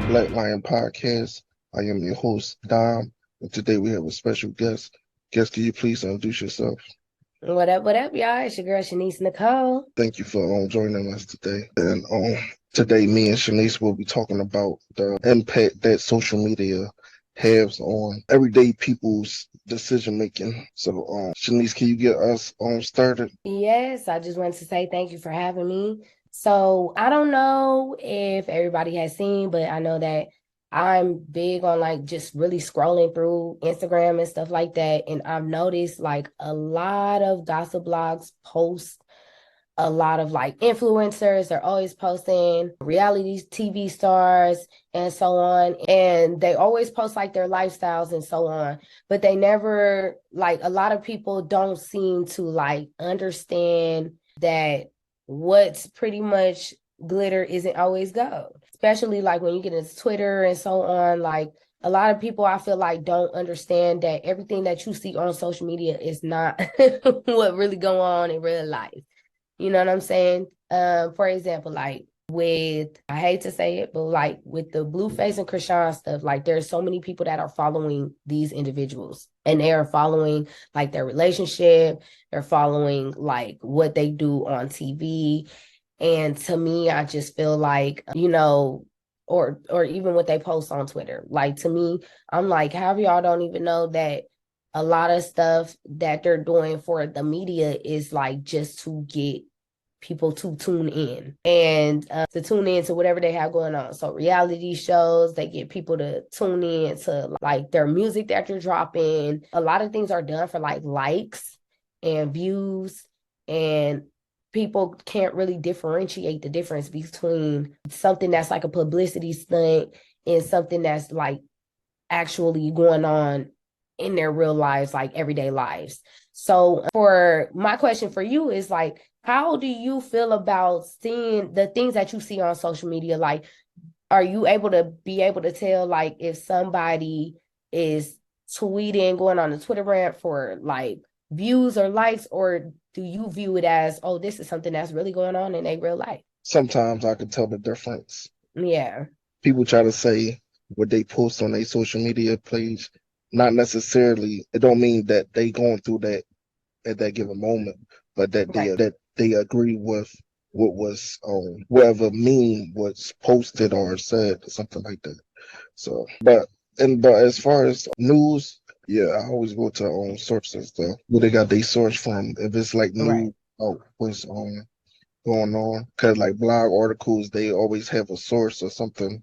Black Lion Podcast. I am your host, Dom, and today we have a special guest. Guest, can you please introduce yourself? What up, y'all? It's your girl, Shenise Nicole. Thank you for joining us today. And today, me and Shenise will be talking about the impact that social media has on everyday people's decision making. So, Shenise, can you get us started? Yes, I just wanted to say thank you for having me. So I don't know if everybody has seen, but I know that I'm big on like just really scrolling through Instagram and stuff like that. And I've noticed like a lot of gossip blogs post a lot of like influencers are always posting reality TV stars and so on. And they always post like their lifestyles and so on. But they never, like, a lot of people don't seem to like understand that what's pretty much glitter isn't always gold, especially like when you get into Twitter and so on. Like, a lot of people I feel like don't understand that everything that you see on social media is not what really go on in real life. You know what I'm saying? For example, like with, I hate to say it, but like with the Blueface and Krishan stuff, like there's so many people that are following these individuals and they are following like their relationship, they're following like what they do on TV. And to me, I just feel like, or even what they post on Twitter. Like to me, I'm like, how y'all don't even know that a lot of stuff that they're doing for the media is like just to get people to tune in and to tune in to whatever they have going on. So reality shows, they get people to tune in to like their music that you're dropping. A lot of things are done for like likes and views, and people can't really differentiate the difference between something that's like a publicity stunt and something that's like actually going on in their real lives, like everyday lives. So for my question for you is like, how do you feel about seeing the things that you see on social media? Like, are you able to tell like if somebody is tweeting, going on a Twitter rant for like views or likes, or do you view it as, oh, this is something that's really going on in their real life? Sometimes I can tell the difference. Yeah. People try to say what they post on their social media page, not necessarily, it don't mean that they going through that at that given moment, but Right. that they agree with what was whatever meme was posted or said or something like that. So but as far as news, yeah, I always go to sources though. Where they got their source from. If it's like Right. new what's going on. Cause like blog articles, they always have a source or something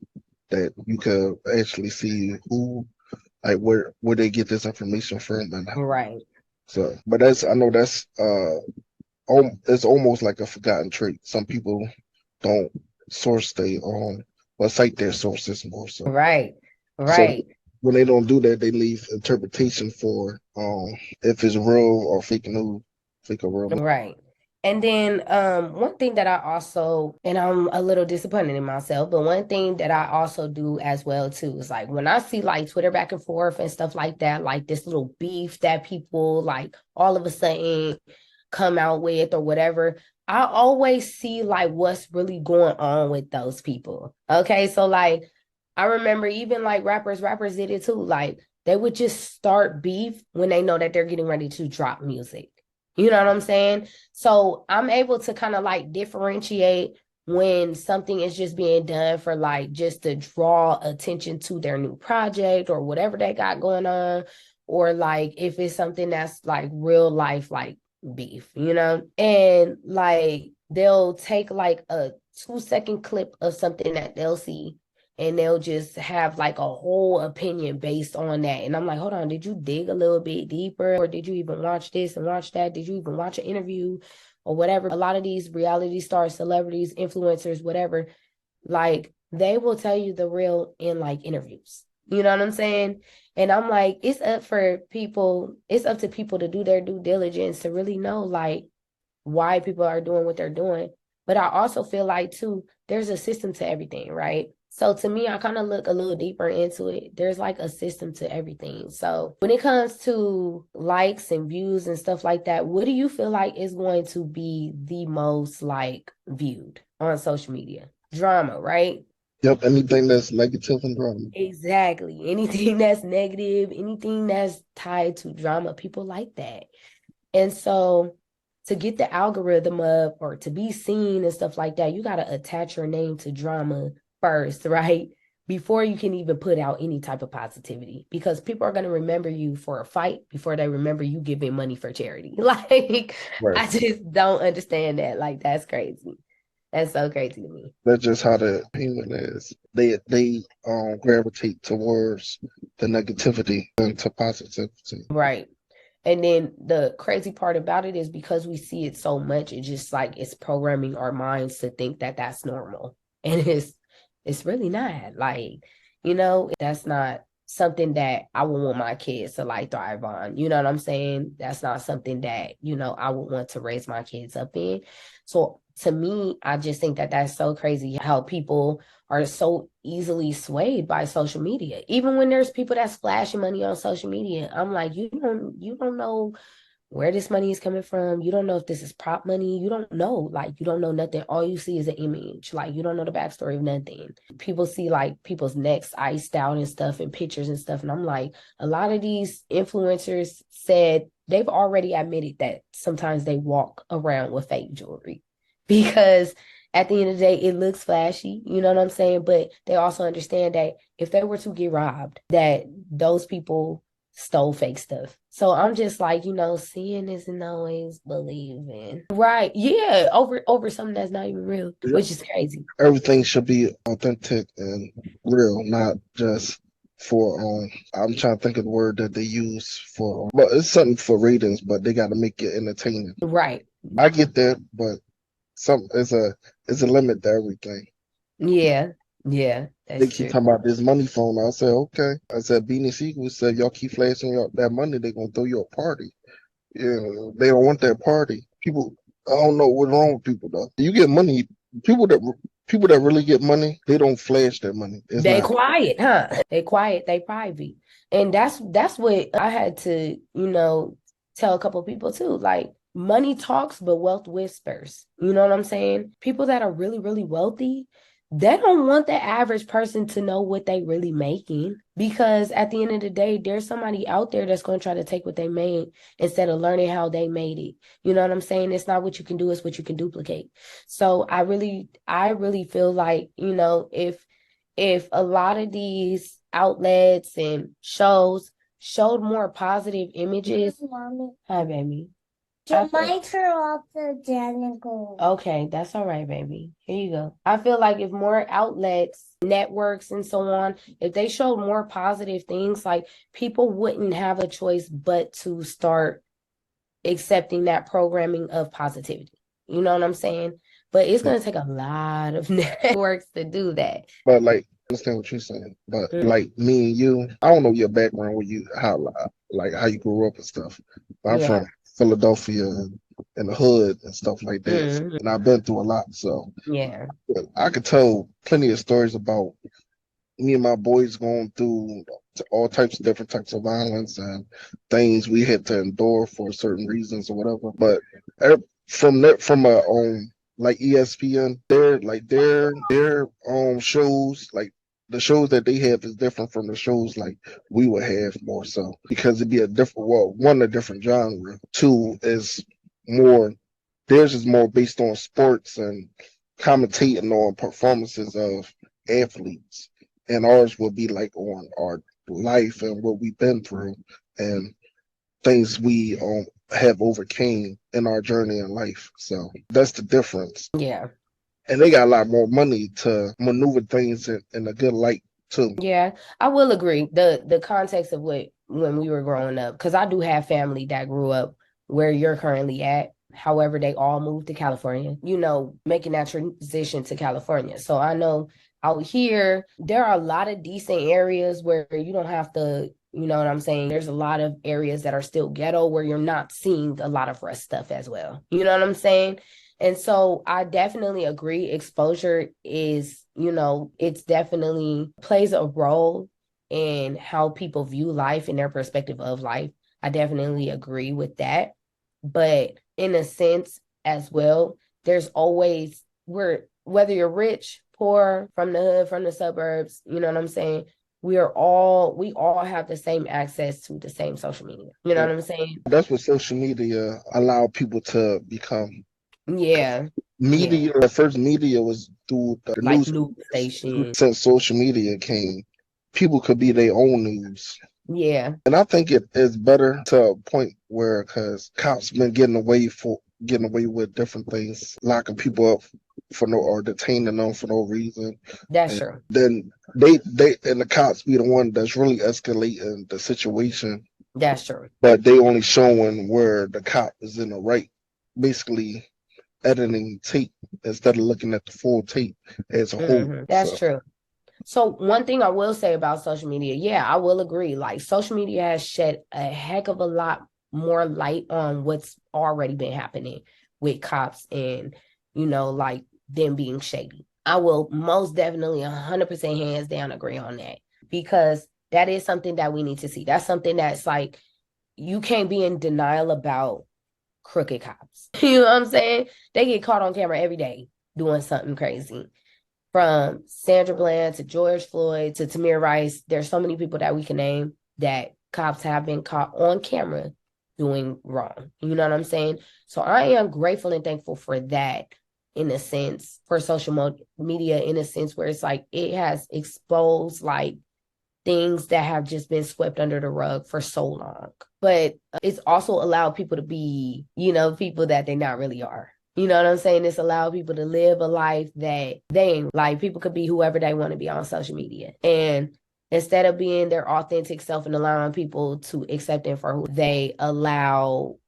that you could actually see who, like where they get this information from. And Right. so, but that's, I know that's it's almost like a forgotten trait. Some people don't source their or cite their sources more so. Right. So Right. when they don't do that, they leave interpretation for if it's real or fake news, fake or real news. Right. And then one thing that I also, and I'm a little disappointed in myself, but one thing that I also do as well too is like when I see like Twitter back and forth and stuff like that, like this little beef that people like all of a sudden come out with or whatever, I always see like what's really going on with those people. Okay. So like I remember even like rappers did it too. Like they would just start beef when they know that they're getting ready to drop music. You know what I'm saying? So I'm able to kind of like differentiate when something is just being done for like just to draw attention to their new project or whatever they got going on, or like if it's something that's like real life, like beef, you know? And like they'll take like a 2-second clip of something that they'll see and they'll just have like a whole opinion based on that. And I'm like, hold on, did you dig a little bit deeper? Or did you even watch this and watch that? Did you even watch an interview or whatever? A lot of these reality stars, celebrities, influencers, whatever, like they will tell you the real in like interviews. You know what I'm saying? And I'm like, it's up to people to do their due diligence to really know like why people are doing what they're doing. But I also feel like too, there's a system to everything, right? So to me, I kind of look a little deeper into it. There's like a system to everything. So when it comes to likes and views and stuff like that, what do you feel like is going to be the most like viewed on social media? Drama, right? Yep, anything that's negative and drama. Exactly. Anything that's negative, anything that's tied to drama, people like that. And so to get the algorithm up or to be seen and stuff like that, you got to attach your name to drama first, right? Before you can even put out any type of positivity, because people are going to remember you for a fight before they remember you giving money for charity. Like, Right. I just don't understand that. Like, that's crazy. That's so crazy to me. That's just how the human is. They gravitate towards the negativity and to positivity. Right. And then the crazy part about it is because we see it so much, it just like it's programming our minds to think that that's normal. And it's really not. Like, that's not something that I would want my kids to like thrive on. You know what I'm saying? That's not something that, I would want to raise my kids up in. So to me, I just think that that's so crazy how people are so easily swayed by social media. Even when there's people that's flashing money on social media, I'm like, you don't know where this money is coming from. You don't know if this is prop money. You don't know. Like, you don't know nothing. All you see is an image. Like, you don't know the backstory of nothing. People see like people's necks iced out and stuff and pictures and stuff. And I'm like, a lot of these influencers said they've already admitted that sometimes they walk around with fake jewelry because at the end of the day, it looks flashy, you know what I'm saying? But they also understand that if they were to get robbed, that those people stole fake stuff. So I'm just like, seeing isn't always believing. Right. Yeah. Over something that's not even real, Yep. which is crazy. Everything should be authentic and real, not just for I'm trying to think of the word that they use for but it's something for ratings, but they gotta make it entertaining. Right. I get that, but some it's a limit to everything. Yeah. Yeah. They That's keep true. talking about this money phone. I said, okay. I said, Beanie Siegel said, y'all keep flashing that money, they're gonna throw you a party. Yeah, they don't want that party. People, I don't know what's wrong with people though. You get money, people that people that really get money, they don't flash their money. It's They not. quiet, huh? They quiet, they private. And that's what I had to, tell a couple of people too. Like, money talks, but wealth whispers. You know what I'm saying? People that are really, really wealthy, they don't want the average person to know what they really making, because at the end of the day, there's somebody out there that's going to try to take what they made instead of learning how they made it. You know what I'm saying? It's not what you can do, it's what you can duplicate. So I really feel like, if a lot of these outlets and shows showed more positive images. Mommy. Hi, baby. Your mics are off the Nicole. Okay, that's all right, baby. Here you go. I feel like if more outlets, networks, and so on, if they showed more positive things, like, people wouldn't have a choice but to start accepting that programming of positivity. You know what I'm saying? But it's going to take a lot of networks to do that. But like, I understand what you're saying. But like me and you, I don't know your background, where you how you grew up and stuff. But I'm Yeah. from Philadelphia and the hood and stuff like that, and I've been through a lot. So Yeah. I could tell plenty of stories about me and my boys going through all types of different types of violence and things we had to endure for certain reasons or whatever. But from a like ESPN, their shows, like the shows that they have is different from the shows like we would have, more so because it'd be a different, well, one, a different genre. Two is more, theirs is more based on sports and commentating on performances of athletes, and ours will be like on our life and what we've been through and things we have overcame in our journey in life. So that's the difference. Yeah. And they got a lot more money to maneuver things in a good light too. Yeah, I will agree. The context of what when we were growing up, because I do have family that grew up where you're currently at. However, they all moved to California, making that transition to California. So I know out here, there are a lot of decent areas where you don't have to, you know what I'm saying? There's a lot of areas that are still ghetto where you're not seeing a lot of rough stuff as well. You know what I'm saying? And so I definitely agree. Exposure is, it's definitely plays a role in how people view life and their perspective of life. I definitely agree with that. But in a sense as well, there's always, whether you're rich poor, from the hood, from the suburbs, you know what I'm saying? We all have the same access to the same social media. You know what I'm saying? That's what social media allow people to become. Yeah. Media, the first media was through the Like news. news station. Since social media came, people could be their own news. Yeah. And I think it is better to a point where, because cops been getting away with different things, locking people up for no, or detaining them for no reason. That's And true. then they and the cops be the one that's really escalating the situation, That's true. but they only showing where the cop is in the right, basically editing tape instead of looking at the full tape as a whole. That's true. So one thing I will say about social media, yeah, I will agree. Like social media has shed a heck of a lot more light on what's already been happening with cops and, like them being shady. I will most definitely 100% hands down agree on that, because that is something that we need to see. That's something that's like, you can't be in denial about crooked cops. You know what I'm saying? They get caught on camera every day doing something crazy. From Sandra Bland to George Floyd to Tamir Rice, there's so many people that we can name that cops have been caught on camera doing wrong. You know what I'm saying? So I am grateful and thankful for that, in a sense, for social media, in a sense where it's like it has exposed like things that have just been swept under the rug for so long. But it's also allowed people to be, people that they not really are. You know what I'm saying? It's allowed people to live a life that they ain't. Like, people could be whoever they want to be on social media. And instead of being their authentic self and allowing people to accept them for who they allow,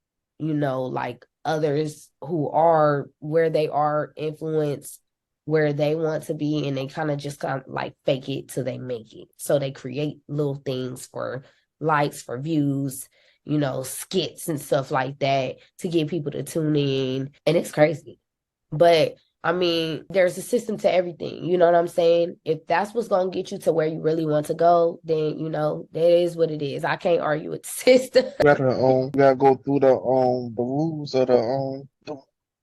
like others who are where they are influenced where they want to be, and they kind of like fake it till they make it. So they create little things for likes, for views, skits and stuff like that to get people to tune in. And it's crazy. But I mean, there's a system to everything. You know what I'm saying? If that's what's going to get you to where you really want to go, then, that is what it is. I can't argue with the system. You gotta go through the rules of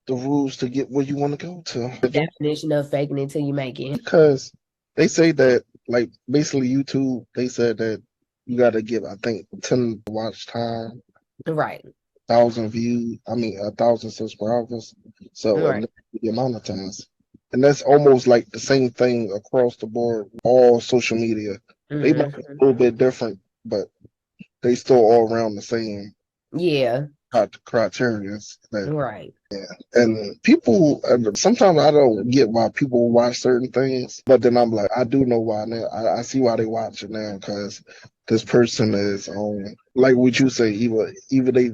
the rules to get where you want to go to. The definition of faking it till you make it. Because they say that, like, basically YouTube, they said that you got to give, I think, 10 watch time, Right. 1,000 views, 1,000 subscribers. So Right. the amount of times. And that's almost like the same thing across the board, all social media. They might be a little bit different, but they still all around the same criteria. Right. And people, sometimes I don't get why people watch certain things, but then I'm like, I do know why now. I see why they watch it now, because this person is like what you say, either they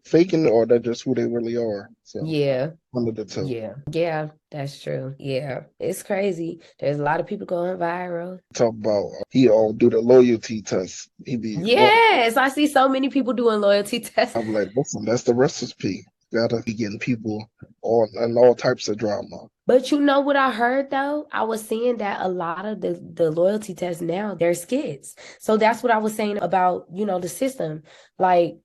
faking it or they're just who they really are. So yeah, one of the two. Yeah, that's true. Yeah, it's crazy. There's a lot of people going viral. Talk about he all do the loyalty test. Yes, I see so many people doing loyalty tests. I'm like, listen, that's the recipe. Gotta be getting people on all types of drama. But you know what I heard though? I was seeing that a lot of the loyalty tests now, they're skits. So that's what I was saying about, the system. Like,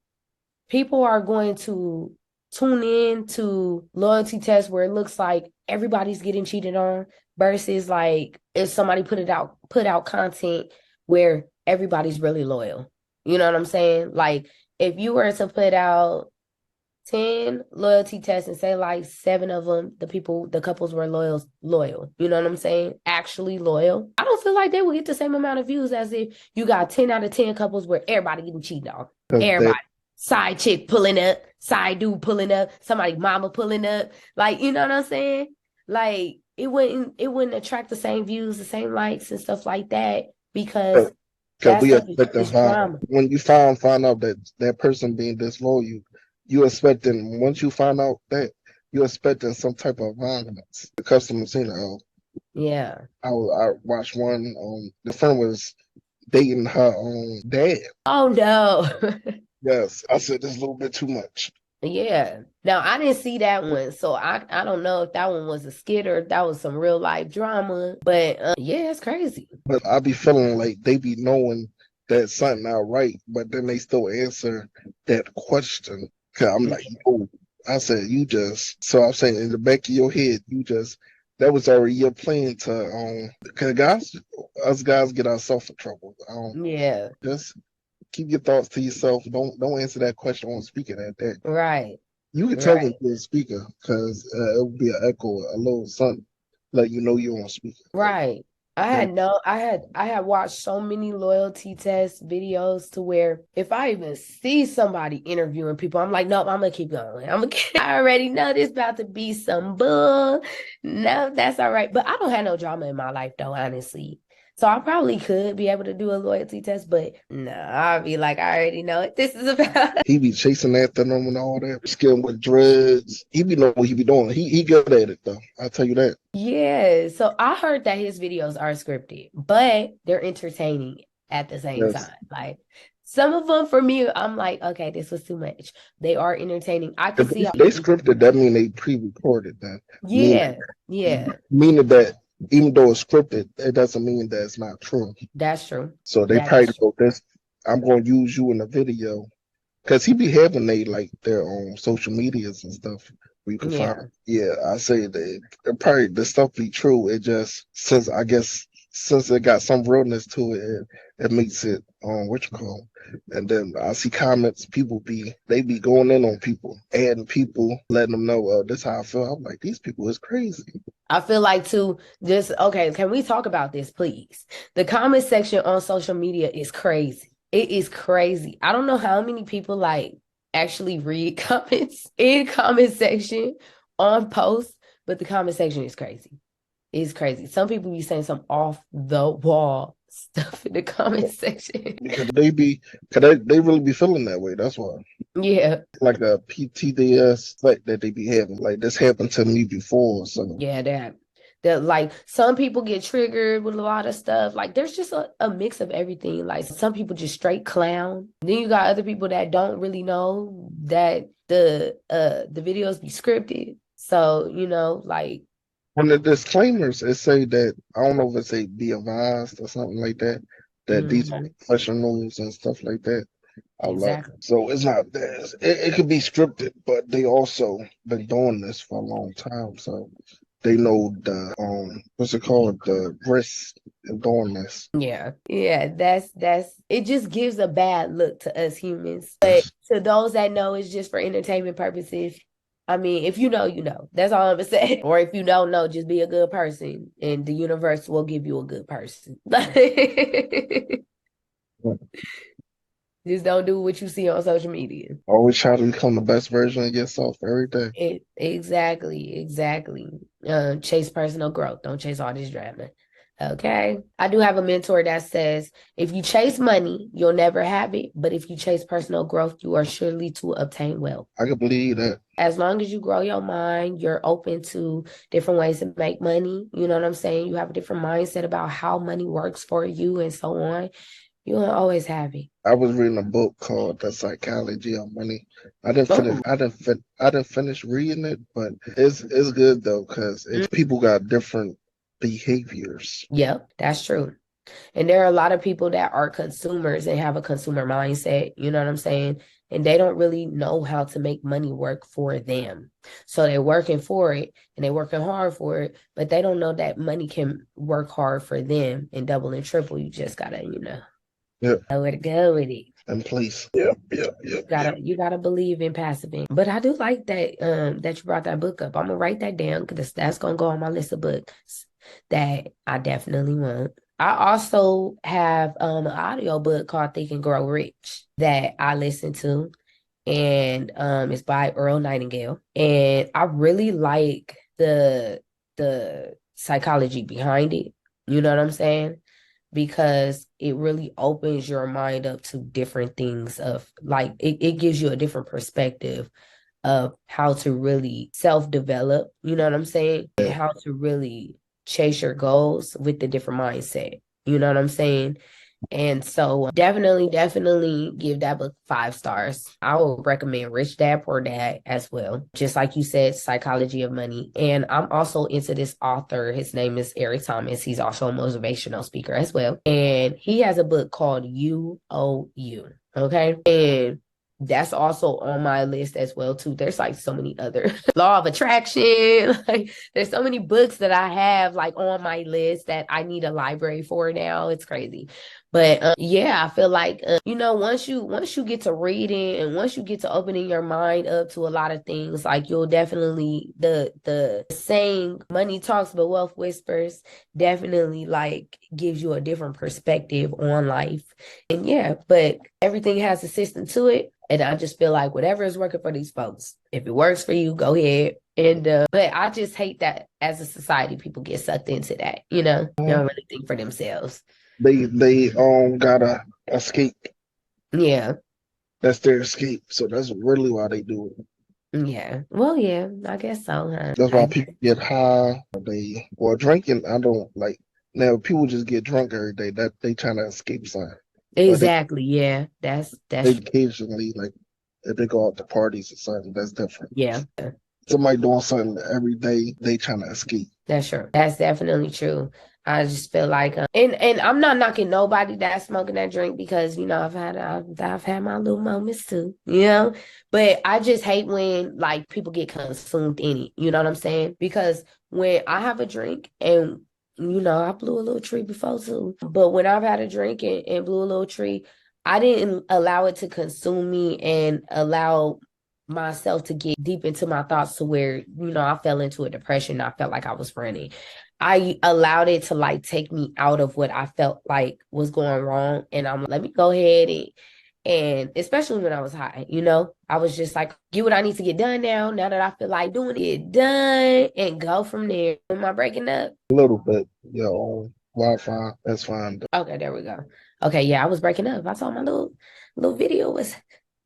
people are going to tune in to loyalty tests where it looks like everybody's getting cheated on, versus like if somebody put out content where everybody's really loyal. You know what I'm saying? Like, if you were to put out 10 loyalty tests and say like 7 of them, the couples were loyal, you know what I'm saying? Actually loyal. I don't feel like they will get the same amount of views as if you got 10 out of 10 couples where everybody getting cheated on. Everybody. Side chick pulling up, side dude pulling up, somebody mama pulling up. Like, you know what I'm saying? Like, it wouldn't attract the same views, the same likes and stuff like that, because that stuff is drama. When you find out that person being disloyal, you expecting, once you find out that, you're expecting some type of violence. The customer saying, yeah. I watched one. The friend was dating her dad. Oh no. Yes, I said this a little bit too much. Yeah. Now I didn't see that one, so I don't know if that one was a skit or if that was some real life drama. But yeah, it's crazy. But I be feeling like they be knowing that something not right, but then they still answer that question. Cause I'm like, oh, I said you just. So I'm saying in the back of your head, you just that was already your plan to because guys, us guys get ourselves in trouble. Yeah, Just keep your thoughts to yourself. Don't answer that question on speaker that day. right, You can tell right. them you're a speaker because it will be an echo, a little something, let you know you're on speaker. Like, Right. then I had watched so many loyalty test videos to where if I even see somebody interviewing people, I'm like, nope, I'm gonna keep going. I already know this about to be some bull. No, that's all right. But I don't have no drama in my life though, honestly. So I probably could be able to do a loyalty test, but no, I'll be like, I already know what this is about. he be chasing after them and all that, skilling with dreads. He be know what he be doing. He good at it though. I'll tell you that. Yeah, so I heard that his videos are scripted, but they're entertaining at the same Yes. time. Like some of them for me, I'm like, okay, this was too much. They are entertaining. I can If see how they scripted, that mean they pre-recorded that. yeah, yeah, Meaning that even though it's scripted, it doesn't mean that it's not true. that's true. So they That probably is true. go this. I'm going to use you in the video because he be having they like their own social medias and stuff where you can find. Yeah, Yeah, I say that probably the stuff be true. It just since I guess since it got some realness to it, it makes it what you call. And then I see comments, they be going in on people, adding people, letting them know, this is how I feel. I'm like, these people is crazy. I feel like too, just okay, can we talk about this, please? The comment section on social media is crazy. It is crazy. I don't know how many people like actually read comments in comment section on posts, but the comment section is crazy. It's crazy. Some people be saying some off the wall stuff in the comment section. Because they really be feeling that way. That's why. Yeah, Like a PTDS like that they be having. Like this happened to me before. So yeah, that like some people get triggered with a lot of stuff. Like there's just a mix of everything. Like some people just straight clown. Then you got other people that don't really know that the videos be scripted. So, you know, like on the disclaimers, it say that I don't know if it say be advised or something like that. That these are mhm, professionals and stuff like that. I love exactly. so it's not that it could be scripted, but they also been doing this for a long time. So they know the what's it called? The risk in doing this. Yeah. Yeah, that's it just gives a bad look to us humans. But Yes. to those that know it's just for entertainment purposes, I mean, if you know, you know. That's all I'm gonna say. Or if you don't know, just be a good person and the universe will give you a good person. Just don't do what you see on social media. Always try to become the best version of yourself every day. Exactly, exactly. Chase personal growth. Don't chase all this drama. Okay. I do have a mentor that says if you chase money, you'll never have it. But if you chase personal growth, you are surely to obtain wealth. I can believe that. As long as you grow your mind, you're open to different ways to make money. You know what I'm saying? You have a different mindset about how money works for you and so on. You'll always have it. I was reading a book called The Psychology of Money. Oh, I didn't finish reading it, but it's good though because it's people got different behaviors. yep, that's true. And there are a lot of people that are consumers and have a consumer mindset, you know what I'm saying? And they don't really know how to make money work for them. So they're working for it and they're working hard for it, but they don't know that money can work hard for them and double and triple. You just gotta, Yeah, know where to go with it. and place. Yeah, yeah, yeah, yeah. You gotta believe in passive income. But I do like that you brought that book up. I'm gonna write that down because that's gonna go on my list of books that I definitely want. I also have an audio book called Think and Grow Rich that I listen to, and it's by Earl Nightingale. And I really like the psychology behind it. You know what I'm saying? Because it really opens your mind up to different things of like it gives you a different perspective of how to really self-develop, you know what I'm saying? And how to really chase your goals with the different mindset. You know what I'm saying? And so definitely give that book 5 stars. I would recommend Rich Dad Poor Dad as well. Just like you said, Psychology of Money. And I'm also into this author. His name is Eric Thomas. He's also a motivational speaker as well. And he has a book called You Owe You. Okay. And that's also on my list as well too. There's like so many other law of attraction. Like there's so many books that I have like on my list that I need a library for now. It's crazy. But yeah, I feel like once you get to reading and once you get to opening your mind up to a lot of things, like you'll definitely the saying money talks but wealth whispers definitely like gives you a different perspective on life. And yeah, but everything has a system to it. And I just feel like whatever is working for these folks, if it works for you, go ahead. And but I just hate that as a society, people get sucked into that. They don't really think for themselves. They gotta escape. Yeah. That's their escape. So that's really why they do it. Yeah. Well, yeah, I guess so, huh? That's why people get high. Drinking. I don't like. Now people just get drunk every day. That they trying to escape something. Exactly. Yeah. That's they occasionally like if they go out to parties or something. That's different. Yeah. Somebody doing something every day. They trying to escape. That's true. That's definitely true. I just feel like, and I'm not knocking nobody that's smoking that drink because I've had my little moments too, but I just hate when like people get consumed in it. You know what I'm saying? Because when I have a drink and I blew a little tree before too, but when I've had a drink and blew a little tree, I didn't allow it to consume me and allow myself to get deep into my thoughts to where I fell into a depression. I felt like I was running. I allowed it to like take me out of what I felt like was going wrong, and I'm let me go ahead and especially when I was high, I was just like, get what I need to get done now that I feel like doing it, get done and go from there. Am I breaking up? A little bit, Wi-Fi, that's fine. Okay, there we go. Okay, yeah, I was breaking up. I saw my little video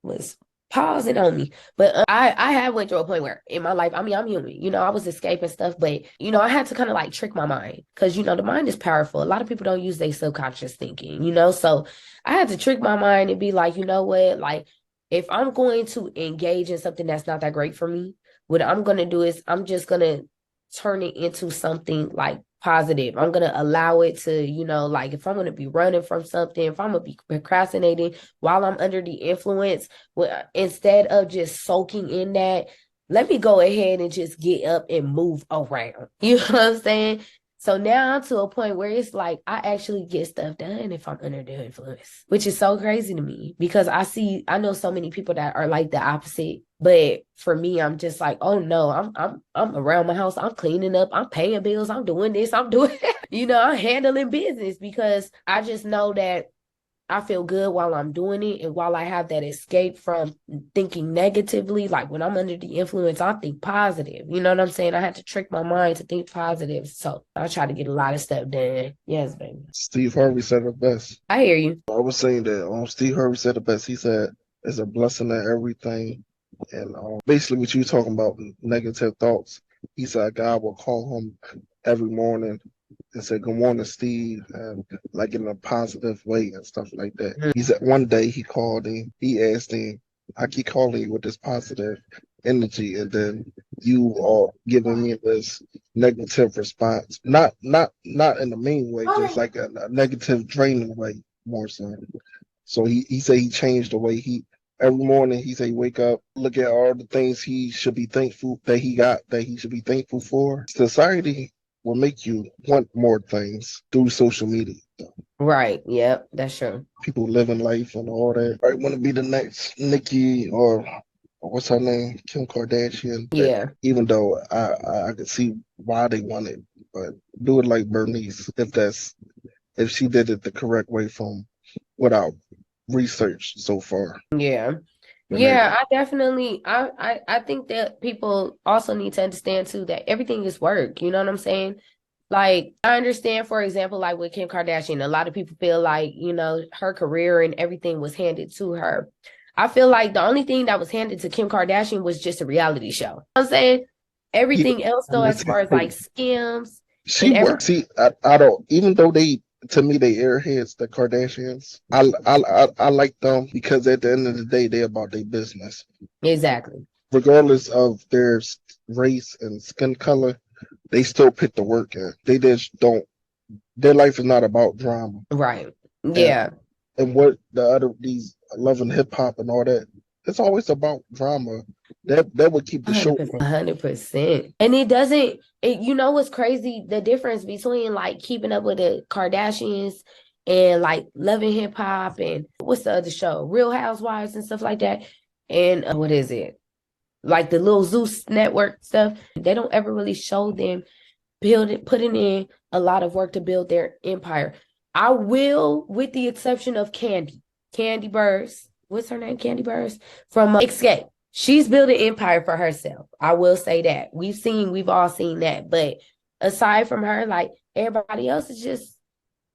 was pausing on me. But I had went through a point where in my life, I mean, I'm human, I was escaping stuff, but I had to kind of like trick my mind because the mind is powerful. A lot of people don't use their subconscious thinking, so I had to trick my mind and be like, you know what, like if I'm going to engage in something that's not that great for me, what I'm going to do is I'm just going to turn it into something like positive. I'm going to allow it to, like if I'm going to be running from something, if I'm going to be procrastinating while I'm under the influence, instead of just soaking in that, let me go ahead and just get up and move around. You know what I'm saying? So now I'm to a point where it's like I actually get stuff done if I'm under the influence, which is so crazy to me because I know so many people that are like the opposite. But for me, I'm just like, oh no, I'm around my house, I'm cleaning up, I'm paying bills, I'm doing this, I'm doing that. I'm handling business because I just know that I feel good while I'm doing it. And while I have that escape from thinking negatively, like when I'm under the influence, I think positive. You know what I'm saying? I had to trick my mind to think positive. So I try to get a lot of stuff done. Yes, baby. Steve Harvey said it best. I hear you. I was saying that Steve Harvey said it best. He said it's a blessing in everything. And basically what you were talking about, negative thoughts. He said God will call him every morning and say, good morning, Steve, and like in a positive way and stuff like that. Mm-hmm. He said one day he called him, he asked him, I keep calling you with this positive energy, and then you are giving me this negative response. Not in the mean way, just like a negative draining way more so. So he said he changed the way every morning he say wake up, look at all the things he should be thankful that he got, that he should be thankful for. Society will make you want more things through social media. Right. Yep. That's true. People living life and all that. I want to be the next Nicki or what's her name, Kim Kardashian. Yeah. Even though I could see why they want it, but do it like Bernice if she did it the correct way from without research so far. Yeah. Yeah, I definitely I think that people also need to understand too that everything is work. You know what I'm saying? Like I understand, for example, like with Kim Kardashian, a lot of people feel like, her career and everything was handed to her. I feel like the only thing that was handed to Kim Kardashian was just a reality show. You know what I'm saying? Everything else though, as far as like skims. She works. See, I don't, even though to me, they airheads, the Kardashians. I like them because at the end of the day, they're about their business. Exactly. Regardless of their race and skin color, they still put the work in. They just don't. Their life is not about drama. Right. Yeah. And what these loving hip hop and all that, it's always about drama. That would keep the show 100%. 100%. And it doesn't, you know what's crazy? The difference between like keeping up with the Kardashians and like Loving Hip Hop and what's the other show? Real Housewives and stuff like that. And what is it? Like the little Zeus network stuff. They don't ever really show them putting in a lot of work to build their empire. I will, with the exception of Candy Burrs. What's her name? Candy Burrs from Escape. She's built an empire for herself. I will say that. We've all seen that. But aside from her, like everybody else is just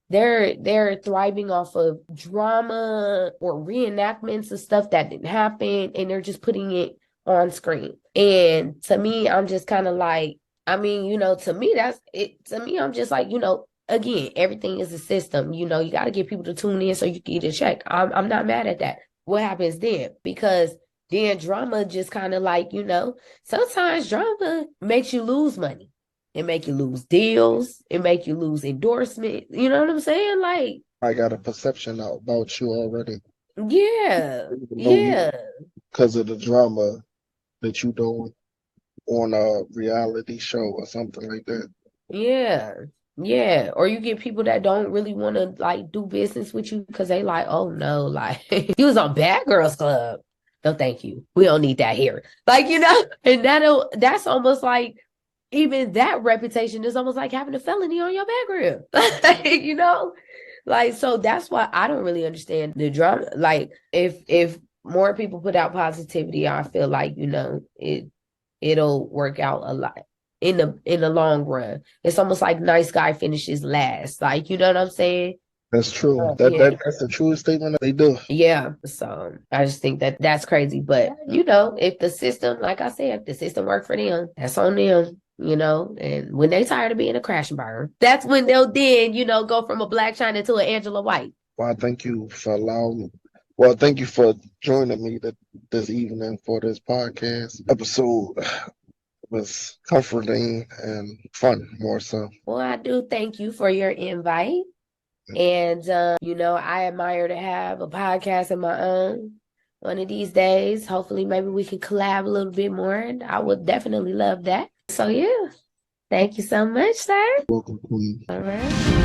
they're thriving off of drama or reenactments of stuff that didn't happen, and they're just putting it on screen. And to me, I'm just kind of like, I mean, you know, to me, that's it. To me, I'm just like, you know, again, everything is a system. You know, you got to get people to tune in so you can get a check. I'm not mad at that. What happens then? Because then drama just kind of like, you know, sometimes drama makes you lose money. It make you lose deals. It make you lose endorsement. You know what I'm saying? Like, I got a perception about you already. yeah, yeah, Because of the drama that you doing on a reality show or something like that. yeah, yeah. Or you get people that don't really want to like do business with you because they like, oh no, like you was on Bad Girls Club. No, thank you. We don't need that here. Like, you know, and that's almost like even that reputation is almost like having a felony on your background. You know? Like, so that's why I don't really understand the drama. Like, if more people put out positivity, I feel like, you know, it'll work out a lot in the long run. It's almost like nice guy finishes last. Like, you know what I'm saying? That's true. That's the truest statement they do. Yeah. So I just think that that's crazy. But, you know, if the system, like I said, if the system worked for them, that's on them, you know. And when they tired of being a crash and burn, that's when they'll then, you know, go from a Black China to an Angela White. Well, thank you for allowing me. Well, thank you for joining me this evening for this podcast episode. Was comforting and fun more so. Well, I do thank you for your invite. And, you know, I admire to have a podcast of my own one of these days. Hopefully, maybe we can collab a little bit more. I would definitely love that. So, yeah, thank you so much, sir. Welcome, Queen. All right.